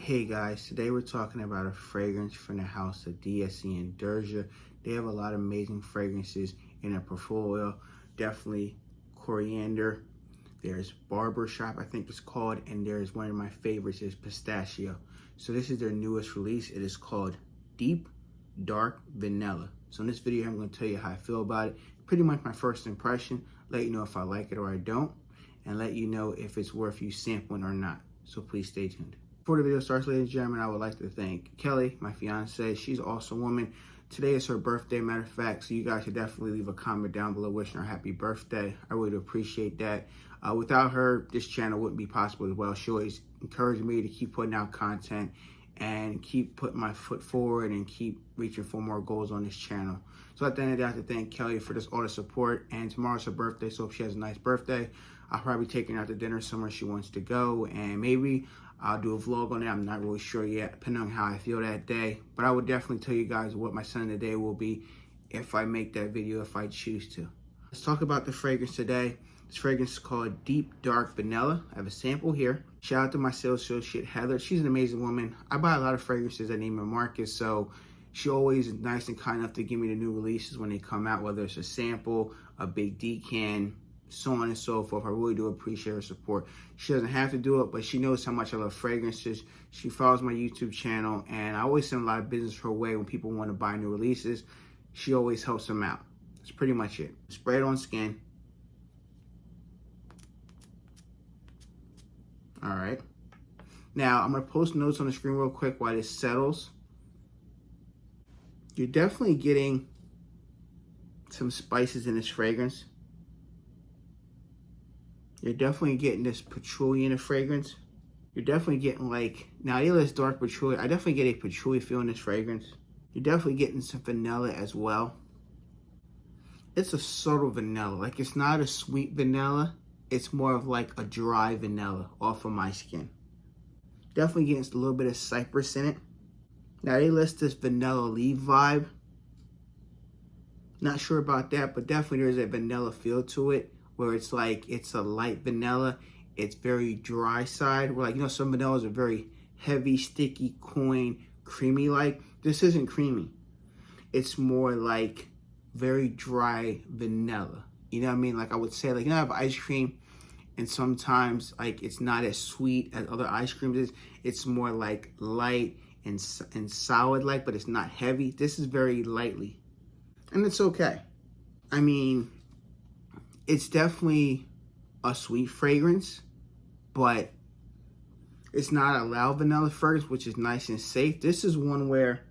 Hey guys, today we're talking about a fragrance from the house of DS&Durga. They have a lot of amazing fragrances in their portfolio. Definitely coriander. There's barbershop, I think it's called, and there's one of my favorites is pistachio. So this is their newest release. It is called Deep Dark Vanilla. So in this video, I'm going to tell you how I feel about it. Pretty much my first impression, let you know if I like it or I don't, and let you know if it's worth you sampling or not. So please stay tuned. Before the video starts, ladies and gentlemen, I would like to thank Kelly, my fiance. She's an awesome woman. Today is her birthday, matter of fact, so you guys should definitely leave a comment down below wishing her happy birthday. I really appreciate that. Without her, this channel wouldn't be possible as well. She always encouraged me to keep putting out content and keep putting my foot forward and keep reaching for more goals on this channel. So at the end of the day, I have to thank Kelly for all the support. And tomorrow's her birthday, so if she has a nice birthday, I'll probably take her out to dinner somewhere she wants to go, and maybe I'll do a vlog on it. I'm not really sure yet, depending on how I feel that day. But I would definitely tell you guys what my scent of the day will be if I make that video, if I choose to. Let's talk about the fragrance today. This fragrance is called Deep Dark Vanilla. I have a sample here. Shout out to my sales associate, Heather. She's an amazing woman. I buy a lot of fragrances at Neiman Marcus, so she always is nice and kind enough to give me the new releases when they come out, whether it's a sample, a big decan, so on and so forth. I really do appreciate her support. She doesn't have to do it, but she knows how much I love fragrances. She follows my YouTube channel, and I always send a lot of business her way when people want to buy new releases. She always helps them out. That's pretty much it. Spray it on skin. All right. Now, I'm going to post notes on the screen real quick while this settles. You're definitely getting some spices in this fragrance. You're definitely getting this patchouli in the fragrance. You're definitely getting now it is dark patchouli. I definitely get a patchouli feel in this fragrance. You're definitely getting some vanilla as well. It's a subtle vanilla. It's not a sweet vanilla. It's more of a dry vanilla off of my skin. Definitely getting a little bit of cypress in it. Now they list this vanilla leaf vibe. Not sure about that, but definitely there's a vanilla feel to it, where it's it's a light vanilla. It's very dry side, where some vanillas are very heavy, sticky, cloying, creamy This isn't creamy. It's more very dry vanilla. You know what I mean? I would say, I have ice cream, and sometimes it's not as sweet as other ice creams is. It's more light and solid but it's not heavy. This is very lightly, and it's okay. I mean, it's definitely a sweet fragrance, but it's not a loud vanilla fragrance, which is nice and safe. This is one where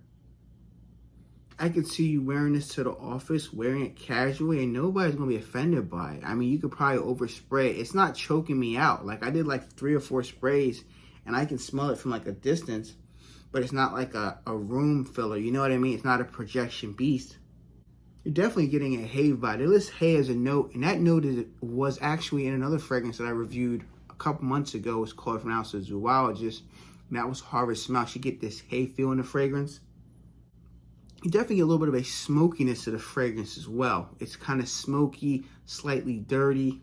I could see you wearing this to the office, wearing it casually, and nobody's going to be offended by it. I mean, you could probably overspray it. It's not choking me out. I did 3 or 4 sprays, and I can smell it from a distance, but it's not a room filler. You know what I mean? It's not a projection beast. You're definitely getting a hay vibe. They list hay as a note, and that note was actually in another fragrance that I reviewed a couple months ago. It's called from House of Zoologist, and that was Harvest Smell. You get this hay feel in the fragrance. You definitely get a little bit of a smokiness to the fragrance as well. It's kind of smoky, slightly dirty.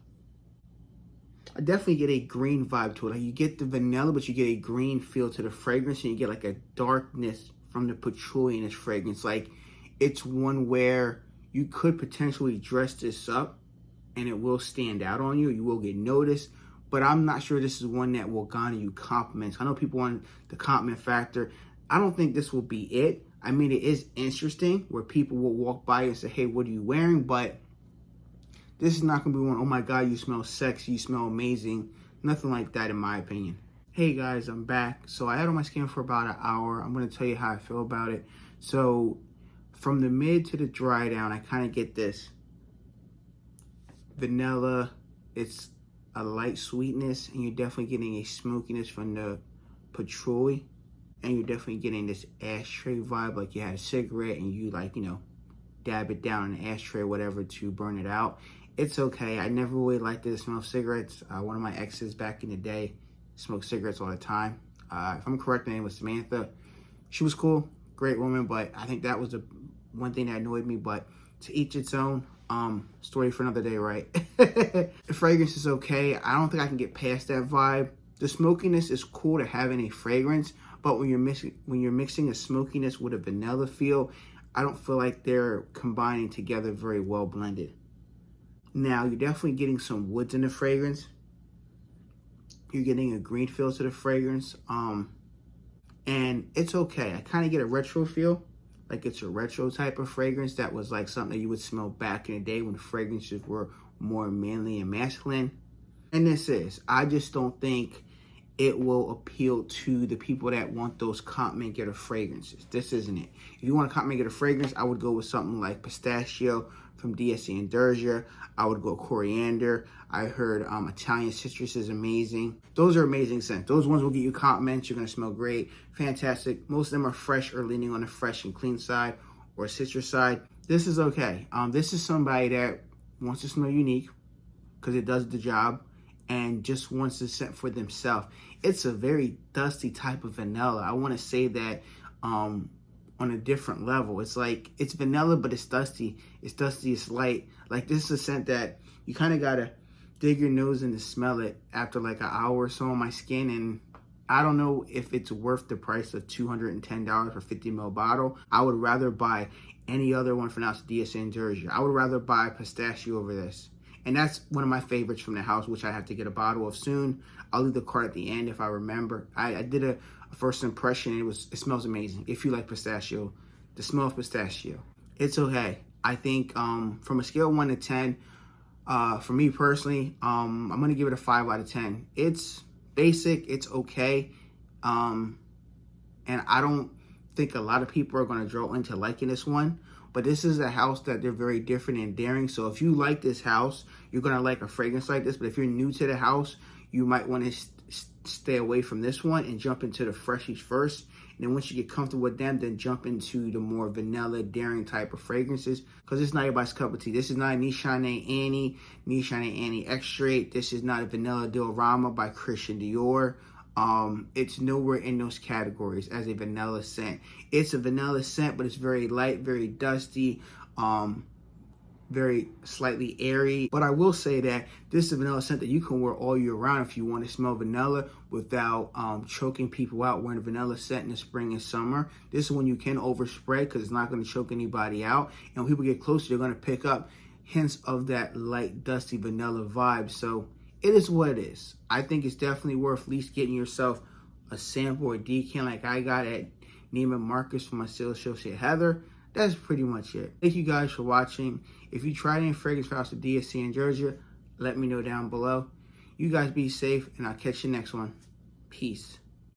I definitely get a green vibe to it. You get the vanilla, but you get a green feel to the fragrance, and you get a darkness from the patchouli in this fragrance. It's one where you could potentially dress this up and it will stand out on you. You will get noticed, but I'm not sure this is one that will garner you compliments. I know people want the compliment factor. I don't think this will be it. I mean, it is interesting where people will walk by and say, hey, what are you wearing? But this is not going to be one, oh my God, you smell sexy, you smell amazing. Nothing like that in my opinion. Hey guys, I'm back. So I had on my skin for about an hour. I'm going to tell you how I feel about it. So from the mid to the dry down, I kind of get this vanilla. It's a light sweetness, and you're definitely getting a smokiness from the patchouli. And you're definitely getting this ashtray vibe, you had a cigarette and you dab it down in an ashtray or whatever to burn it out. It's okay. I never really liked the smell of cigarettes. One of my exes back in the day smoked cigarettes all the time. If I'm correct, her name was Samantha. She was cool, great woman, but I think that was the one thing that annoyed me. But to each its own. Story for another day, right? The fragrance is okay. I don't think I can get past that vibe. The smokiness is cool to have in a fragrance, but when you're mixing a smokiness with a vanilla feel, I don't feel like they're combining together very well blended. Now, you're definitely getting some woods in the fragrance. You're getting a green feel to the fragrance. And it's okay. I kind of get a retro feel. Like it's a retro type of fragrance that was like something that you would smell back in the day when fragrances were more manly and masculine. And this is, I just don't think it will appeal to the people that want those compliment getter fragrances. This isn't it. If you want a compliment getter fragrance, I would go with something like pistachio from DS&Durga. I would go coriander. I heard Italian citrus is amazing. Those are amazing scents. Those ones will get you compliments. You're going to smell great. Fantastic. Most of them are fresh or leaning on the fresh and clean side or citrus side. This is okay. This is somebody that wants to smell unique because it does the job and just wants to scent for themselves. It's a very dusty type of vanilla. I want to say that on a different level. It's like, it's vanilla, but it's dusty. It's dusty, it's light. Like this is a scent that you kind of got to dig your nose in to smell it after like an hour or so on my skin. And I don't know if it's worth the price of $210 for 50 ml bottle. I would rather buy any other one from DS&Durga. I would rather buy pistachio over this. And that's one of my favorites from the house, which I have to get a bottle of soon. I'll leave the card at the end if I remember. I did a first impression. It smells amazing. If you like pistachio, the smell of pistachio, it's okay. I think from a scale of 1 to 10, for me personally, I'm gonna give it a 5 out of 10. It's basic. It's okay. And I don't think a lot of people are gonna draw into liking this one. But this is a house that they're very different and daring. So if you like this house, you're going to like a fragrance like this. But if you're new to the house, you might want to stay away from this one and jump into the freshies first. And then once you get comfortable with them, then jump into the more vanilla, daring type of fragrances. Because it's not everybody's cup of tea. This is not a Nishane Annie Extrait. This is not a Vanilla Diorama by Christian Dior. It's nowhere in those categories as a vanilla scent. It's a vanilla scent, but it's very light, very dusty, very slightly airy. But I will say that this is a vanilla scent that you can wear all year round if you want to smell vanilla without choking people out wearing a vanilla scent in the spring and summer. This is when you can overspray because it's not going to choke anybody out. And when people get closer, they're going to pick up hints of that light, dusty vanilla vibe. So it is what it is. I think it's definitely worth at least getting yourself a sample or decant like I got at Neiman Marcus for my sales associate Heather. That's pretty much it. Thank you guys for watching. If you tried any fragrance house at DS&Durga, let me know down below. You guys be safe, and I'll catch you next one. Peace.